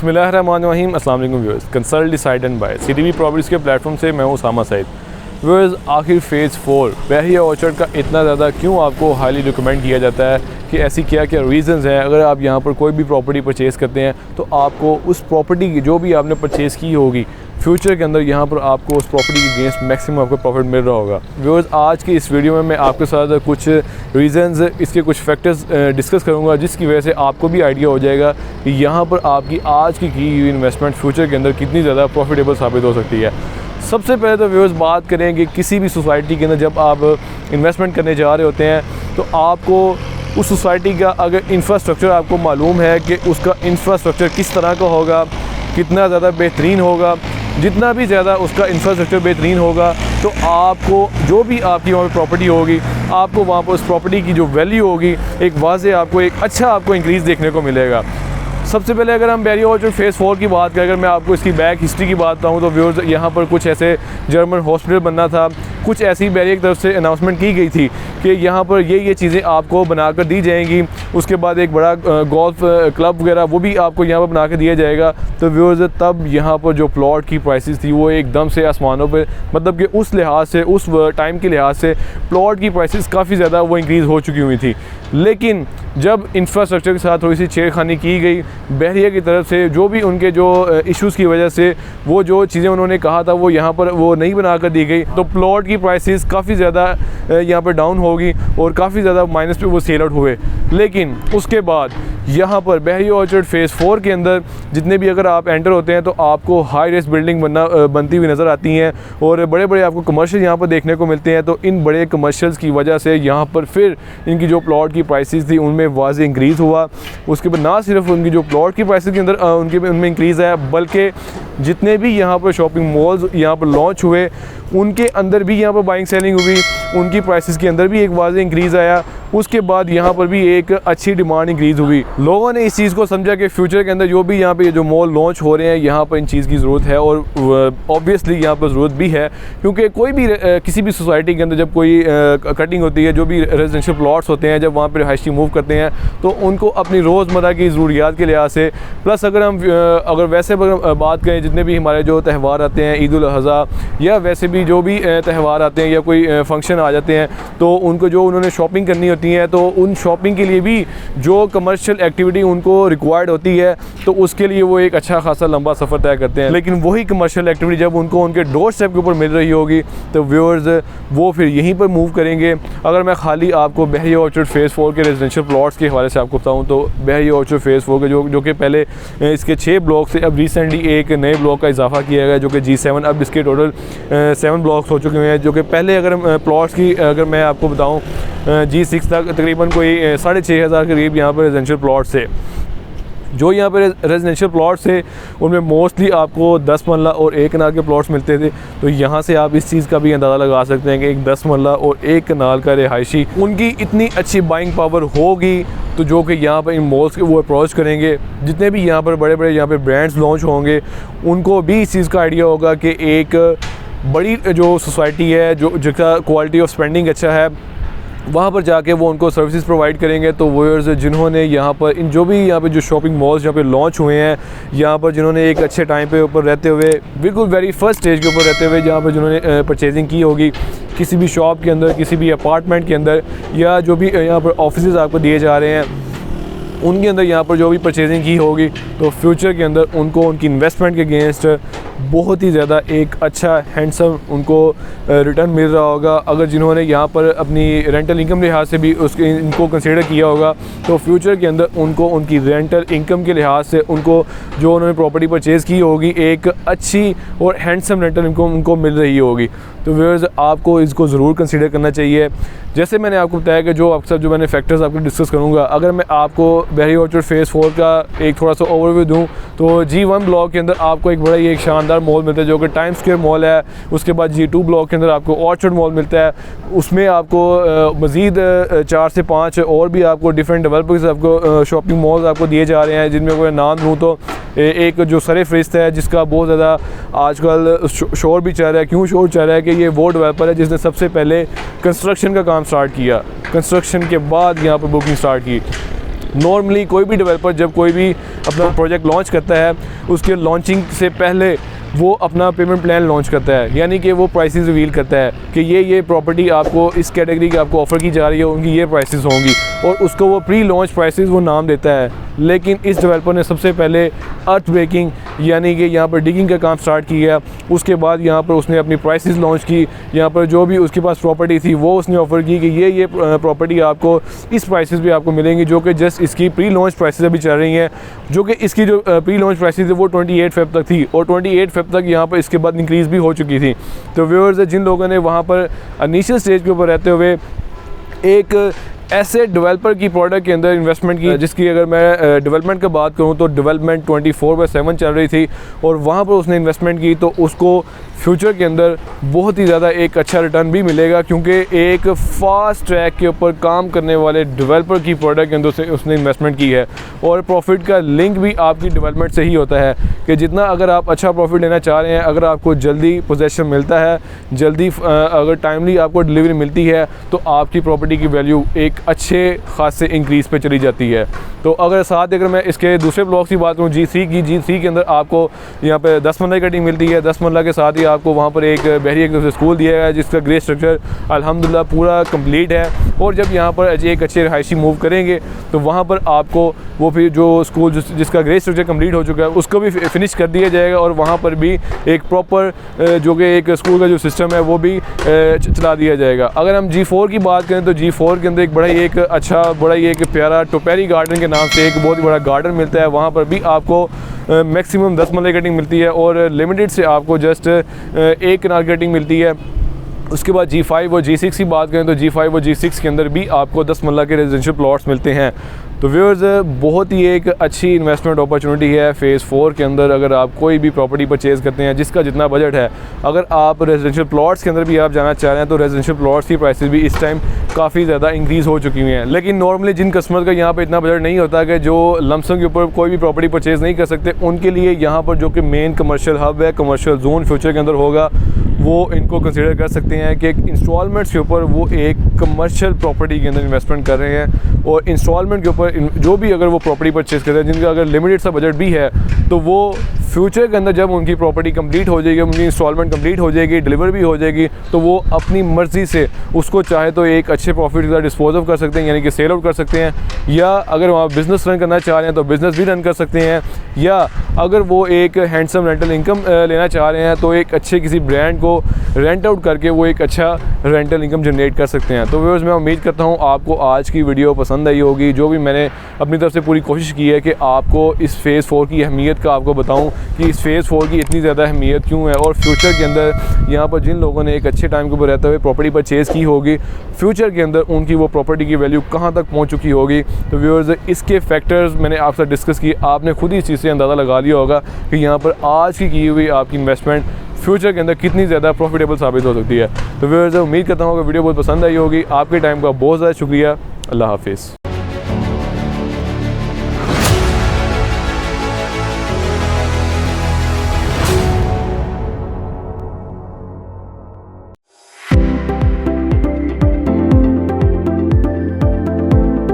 बिस्मिल्लाहिर्रहमानिर्रहीम, अस्सलाम वालेकुम viewers. Consult decide and by CDB properties के प्लेटफॉर्म से मैं हूं उसामा सईद। व्यूअर्स, आखिर फ़ेज़ 4 बहरिया ऑर्चर्ड का इतना ज़्यादा क्यों आपको हाईली रिकमेंड किया जाता है कि ऐसी क्या क्या रीज़न्स हैं। अगर आप यहां पर कोई भी प्रॉपर्टी परचेज़ करते हैं तो आपको उस प्रॉपर्टी की जो भी आपने परचेज़ की होगी फ्यूचर के अंदर यहाँ पर आपको उस प्रॉपर्टी के अगेंस्ट मैक्सिमम आपको प्रॉफिट मिल रहा होगा। व्यूअर्स, आज की इस वीडियो में मैं आपके साथ कुछ रीज़न्स, इसके कुछ फैक्टर्स डिस्कस करूँगा जिसकी वजह से आपको भी आइडिया हो जाएगा कि यहाँ पर आपकी आज की हुई इन्वेस्टमेंट फ्यूचर के अंदर कितनी ज़्यादा प्रॉफिटेबल साबित हो सकती है। सबसे पहले तो व्यूअर्स बात करें कि किसी भी सोसाइटी के अंदर जब आप इन्वेस्टमेंट करने जा रहे होते हैं तो आपको उस सोसाइटी का अगर इंफ्रास्ट्रक्चर आपको मालूम है कि उसका इंफ्रास्ट्रक्चर किस तरह का होगा, कितना ज़्यादा बेहतरीन होगा, जितना भी ज़्यादा उसका इंफ्रास्ट्रक्चर बेहतरीन होगा तो आपको जो भी आपकी वहाँ पर प्रॉपर्टी होगी, आपको वहाँ पर उस प्रॉपर्टी की जो वैल्यू होगी एक वाज़े आपको एक अच्छा आपको इंक्रीज़ देखने को मिलेगा। सबसे पहले अगर हम बहरिया ऑर्चर्ड फ़ेज़ 4 की बात करें, अगर मैं आपको इसकी बैक हिस्ट्री की बात बताऊँ तो व्यूअर्स, यहाँ पर कुछ ऐसे जर्मन हॉस्पिटल बनना था, कुछ ऐसी बहरिया की तरफ से अनाउंसमेंट की गई थी कि यहाँ पर ये चीज़ें आपको बनाकर दी जाएंगी। उसके बाद एक बड़ा गोल्फ क्लब वगैरह वो भी आपको यहाँ पर बना कर दिया जाएगा। तो व्यूअर्स, तब यहाँ पर जो प्लॉट की प्राइसेस थी वो एकदम से आसमानों पे, मतलब कि उस लिहाज से, उस टाइम के लिहाज से प्लॉट की प्राइसेस काफ़ी ज़्यादा वो इंक्रीज़ हो चुकी हुई थी। लेकिन जब इंफ्रास्ट्रक्चर के साथ थोड़ी सी छेड़खानी की गई बहरिया की तरफ से, जो भी उनके जो इश्यूज़ की वजह से वो जो चीज़ें उन्होंने कहा था वो यहाँ पर वो नहीं बना कर दी गई, तो प्लॉट की प्राइसेस काफ़ी ज़्यादा यहाँ पर डाउन होगी और काफ़ी ज़्यादा माइनस पे वो सेल आउट हुए। लेकिन उसके बाद यहाँ पर बहरिया ऑर्चर्ड फ़ेज़ 4 के अंदर जितने भी अगर आप एंटर होते हैं तो आपको हाई रेस बिल्डिंग बनती हुई नज़र आती हैं और बड़े बड़े आपको कमर्शियल यहाँ पर देखने को मिलते हैं। तो इन बड़े कमर्शियल्स की वजह से यहाँ पर फिर इनकी जो प्लॉट की प्राइसेस थी उनमें वाज़े इंक्रीज़ हुआ। उसके बाद ना सिर्फ उनकी जो प्लॉट की प्राइसेस के अंदर उनमें इंक्रीज़ आया, बल्कि जितने भी यहाँ पर शॉपिंग मॉल्स यहाँ पर लॉन्च हुए उनके अंदर भी यहाँ पर बाइंग सेलिंग हुई, उनकी प्राइसेस के अंदर भी एक वाज़े इंक्रीज़ आया। उसके बाद यहाँ पर भी एक अच्छी डिमांड इंक्रीज़ हुई। लोगों ने इस चीज़ को समझा कि फ्यूचर के अंदर जो भी यहाँ पे जो मॉल लॉन्च हो रहे हैं यहाँ पर इन चीज़ की ज़रूरत है और ऑब्वियसली यहाँ पर ज़रूरत भी है, क्योंकि कोई भी किसी भी सोसाइटी के अंदर जब कोई कटिंग होती है, जो भी रेजिडेंशियल प्लॉट्स होते हैं, जब वहाँ पर रिहायशी मूव करते हैं तो उनको अपनी रोज़मर्रा की ज़रूरियात के लिहाज से, प्लस अगर वैसे बात करें जितने भी हमारे जो त्यौहार आते हैं, ईद उल अज़हा या वैसे भी जो भी त्यौहार आते हैं या कोई फंक्शन आ जाते हैं तो उनको जो उन्होंने शॉपिंग करनी होती है तो उन शॉपिंग के लिए भी जो कमर्शियल एक्टिविटी उनको रिक्वायर्ड होती है तो उसके लिए वो एक अच्छा खासा लंबा सफ़र तय करते हैं। लेकिन वही कमर्शियल एक्टिविटी जब उनको उनके डोर स्टेप के ऊपर मिल रही होगी तो व्यूअर्स वो फिर यहीं पर मूव करेंगे। अगर मैं खाली आपको बहरिया ऑर्चर्ड फ़ेज़ 4 के रेजिडेंशियल प्लॉट्स के हवाले से आपको बताऊँ तो बहरिया ऑर्चर्ड फ़ेज़ 4 के जो कि पहले इसके 6 ब्लॉक से अब रिसेंटली एक नए ब्लॉक का इजाफा किया गया जो कि G7, अब इसके टोटल 7 ब्लॉक्स हो चुके हैं। जो कि पहले अगर प्लॉट्स की अगर मैं आपको बताऊँ G6 तक तकरीबन कोई 6,500 के करीब यहाँ पर रेजिडेंशियल प्लॉट्स थे। जो यहाँ पे रेजिडेंशियल प्लॉट्स थे उनमें मोस्टली आपको 10 मरला और 1 कनाल के प्लॉट्स मिलते थे। तो यहाँ से आप इस चीज़ का भी अंदाज़ा लगा सकते हैं कि एक 10 मरला और 1 कनाल का रिहायशी उनकी इतनी अच्छी बाइंग पावर होगी तो जो कि यहाँ पर इन मॉल्स के वो अप्रोच करेंगे। जितने भी यहाँ पर बड़े बड़े यहाँ पर ब्रांड्स लॉन्च होंगे उनको भी इस चीज़ का आइडिया होगा कि एक बड़ी जो सोसाइटी है जो जिसका क्वालिटी ऑफ स्पेंडिंग अच्छा है वहाँ पर जाके वो उनको सर्विसेज प्रोवाइड करेंगे। तो व्यूअर्स, जिन्होंने यहाँ पर इन जो भी यहाँ पे जो शॉपिंग मॉल्स यहाँ पे लॉन्च हुए हैं, यहाँ पर जिन्होंने एक अच्छे टाइम पे ऊपर रहते हुए, बिल्कुल वेरी फर्स्ट स्टेज के ऊपर रहते हुए जहाँ पर जिन्होंने परचेजिंग की होगी किसी भी शॉप के अंदर, किसी भी अपार्टमेंट के अंदर या जो भी यहाँ पर ऑफिसेज़ आपको दिए जा रहे हैं उनके अंदर यहाँ पर जो भी परचेजिंग की होगी तो फ्यूचर के अंदर उनको उनकी इन्वेस्टमेंट के अगेंस्ट बहुत ही ज़्यादा एक अच्छा हैंडसम उनको रिटर्न मिल रहा होगा। अगर जिन्होंने यहाँ पर अपनी रेंटल इनकम लिहाज से भी उसके इनको कंसीडर किया होगा तो फ्यूचर के अंदर उनको उनकी रेंटल इनकम के लिहाज से उनको जो उन्होंने प्रॉपर्टी परचेज़ की होगी एक अच्छी और हैंडसम रेंटल इनकम उनको मिल रही होगी। तो व्यूअर्स, आपको इसको ज़रूर कंसीडर करना चाहिए। जैसे मैंने आपको बताया कि जो अक्सर जो मैंने फैक्टर्स आपको डिस्कस करूँगा, अगर मैं आपको बहरिया ऑर्चर्ड फ़ेज़ 4 का एक थोड़ा सा ओवरव्यू दूँ तो G1 ब्लॉक के अंदर आपको एक बड़ा ही एक शानदार मॉल मिलता है जो कि टाइम स्क्वायर मॉल है। उसके बाद G2 ब्लॉक के अंदर आपको ऑर्चर्ड मॉल मिलता है, उसमें आपको मज़ीद 4 से 5 और भी आपको डिफरेंट डेवलपर्स आपको शॉपिंग मॉल्स आपको दिए जा रहे हैं, जिनमें कोई नाम लूँ तो एक जो सरे फरिश्त है जिसका बहुत ज़्यादा आजकल शोर भी चल रहा है। क्यों शोर चल रहा है कि ये वो डेवलपर है जिसने सबसे पहले कंस्ट्रक्शन का काम स्टार्ट किया, कंस्ट्रक्शन के बाद यहाँ पर बुकिंग स्टार्ट की। नॉर्मली कोई भी डेवलपर जब कोई भी अपना प्रोजेक्ट लॉन्च करता है, उसके लॉन्चिंग से पहले वो अपना पेमेंट प्लान लॉन्च करता है, यानी कि वो प्राइसेस रिवील करता है कि ये प्रॉपर्टी आपको इस कैटेगरी की आपको ऑफ़र की जा रही है, उनकी ये प्राइसेस होंगी, और उसको वो प्री लॉन्च प्राइसेस वो नाम देता है। लेकिन इस डेवलपर ने सबसे पहले अर्थ ब्रेकिंग यानी कि यहाँ पर डिगिंग का काम स्टार्ट किया, उसके बाद यहाँ पर उसने अपनी प्राइसेस लॉन्च की, यहाँ पर जो भी उसके पास प्रॉपर्टी थी वो उसने ऑफ़र की कि ये प्रॉपर्टी आपको इस प्राइसेस पे आपको मिलेंगी, जो कि जस्ट इसकी प्री लॉन्च प्राइसेस अभी चल रही हैं, जो कि इसकी जो प्री लॉन्च प्राइसेस है वो 28 फ़ेब तक थी, और 28 फ़ेब तक यहाँ पर इसके बाद इंक्रीज़ भी हो चुकी थी। तो व्यूअर्स, जिन लोगों ने वहाँ पर इनिशियल स्टेज के ऊपर रहते हुए एक ऐसे डेवलपर की प्रोडक्ट के अंदर इन्वेस्टमेंट की, जिसकी अगर मैं डेवलपमेंट की बात करूं तो डेवलपमेंट 24/7 चल रही थी, और वहां पर उसने इन्वेस्टमेंट की, तो उसको फ्यूचर के अंदर बहुत ही ज़्यादा एक अच्छा रिटर्न भी मिलेगा, क्योंकि एक फास्ट ट्रैक के ऊपर काम करने वाले डेवलपर की प्रोडक्ट के अंदर से उसने इन्वेस्टमेंट की है। और प्रॉफिट का लिंक भी आपकी डेवलपमेंट से ही होता है कि जितना अगर आप अच्छा प्रॉफिट लेना चाह रहे हैं, अगर आपको जल्दी पोजेसन मिलता है, जल्दी अगर टाइमली आपको डिलीवरी मिलती है, तो आपकी प्रॉपर्टी की वैल्यू एक अच्छे खासे इंक्रीज़ पे चली जाती है। तो अगर मैं इसके दूसरे ब्लॉक की बात करूँ G3 के अंदर आपको यहाँ पे 10 मरला की कटिंग मिलती है। 10 मरला के साथ ही आपको वहाँ पर एक बहरी एक स्कूल दिया गया है, जिसका ग्रे स्ट्रक्चर अल्हम्दुलिल्लाह पूरा कंप्लीट है। और जब यहाँ पर एक अच्छे रहायशी मूव करेंगे तो वहाँ पर आपको वो फिर जो स्कूल जिसका ग्रे स्ट्रक्चर कंप्लीट हो चुका है उसको भी फिनिश कर दिया जाएगा, और वहाँ पर भी एक प्रॉपर जो कि एक स्कूल का जो सिस्टम है वो भी चला दिया जाएगा। अगर हम G4 की बात करें तो G4 के अंदर एक बड़ा ही एक प्यारा टोपेरी गार्डन के नाम से एक बहुत ही बड़ा गार्डन मिलता है। वहाँ पर भी आपको मैक्सिमम 10 मरले कटिंग मिलती है, और लिमिटेड से आपको जस्ट एक कनाल कटिंग मिलती है। उसके बाद G5 और G6 की बात करें तो G5 और G6 के अंदर भी आपको 10 मरला के रेजिडेंशियल प्लॉट्स मिलते हैं। तो व्यूअर्स, बहुत ही एक अच्छी इन्वेस्टमेंट अपॉर्चुनिटी है फ़ेज़ 4 के अंदर। अगर आप कोई भी प्रॉपर्टी परचेज़ करते हैं जिसका जितना बजट है, अगर आप रेजिडेंशियल प्लॉट्स के अंदर भी आप जाना चाह रहे हैं, तो रेजिडेंशियल प्लॉट्स की प्राइसेस भी इस टाइम काफ़ी ज़्यादा इंक्रीज़ हो चुकी हुई हैं। लेकिन नॉर्मली जिन कस्टमर का यहाँ पर इतना बजट नहीं होता कि जो लमसम के ऊपर कोई भी प्रॉपर्टी परचेज़ नहीं कर सकते, उनके लिए यहाँ पर जो कि मेन कमर्शियल हब है, कमर्शियल जोन फ्यूचर के अंदर होगा, वो इनको कंसिडर कर सकते हैं कि इंस्टॉलमेंट्स के ऊपर वो एक कमर्शियल प्रॉपर्टी के अंदर इन्वेस्टमेंट कर रहे हैं। और इंस्टॉलमेंट के ऊपर जो भी अगर वो प्रॉपर्टी परचेज़ करते हैं, जिनका अगर लिमिटेड सा बजट भी है, तो वो फ्यूचर के अंदर जब उनकी प्रॉपर्टी कंप्लीट हो जाएगी, उनकी इंस्टॉलमेंट कंप्लीट हो जाएगी, डिलीवर भी हो जाएगी, तो वो अपनी मर्ज़ी से उसको चाहे तो एक अच्छे प्रॉफिट का डिस्पोज ऑफ कर सकते हैं, यानी कि सेल आउट कर सकते हैं, या अगर वहाँ बिज़नेस रन करना चाह रहे हैं तो बिज़नेस भी रन कर सकते हैं, या अगर वो एक हैंडसम रेंटल इनकम लेना चाह रहे हैं तो एक अच्छे किसी ब्रांड को रेंट आउट करके वो एक अच्छा रेंटल इनकम जनरेट कर सकते हैं। तो व्यूअर्स, मैं उम्मीद करता हूँ आपको आज की वीडियो पसंद आई होगी। जो भी मैंने अपनी तरफ से पूरी कोशिश की है कि आपको इस फ़ेज़ 4 की अहमियत का आपको बताऊँ कि इस फ़ेज़ 4 की इतनी ज़्यादा अहमियत क्यों है, और फ्यूचर के अंदर यहाँ पर जिन लोगों ने एक अच्छे टाइम के ऊपर रहते हुए प्रॉपर्टी परचेज़ की होगी, फ्यूचर के अंदर उनकी वो प्रॉपर्टी की वैल्यू कहाँ तक पहुँच चुकी होगी। तो व्यूअर्स, इसके फैक्टर्स मैंने आपसे डिस्कस किए, आपने खुद ही इस चीज़ से अंदाज़ा लगा लिया होगा कि यहाँ पर आज की हुई आपकी इन्वेस्टमेंट फ्यूचर के अंदर कितनी ज़्यादा प्रॉफिटेबल साबित हो सकती है। तो व्यूअर्स, उम्मीद करता हूँ कि वीडियो बहुत पसंद आई होगी। आपके टाइम का बहुत ज़्यादा शुक्रिया। अल्लाह हाफिज़।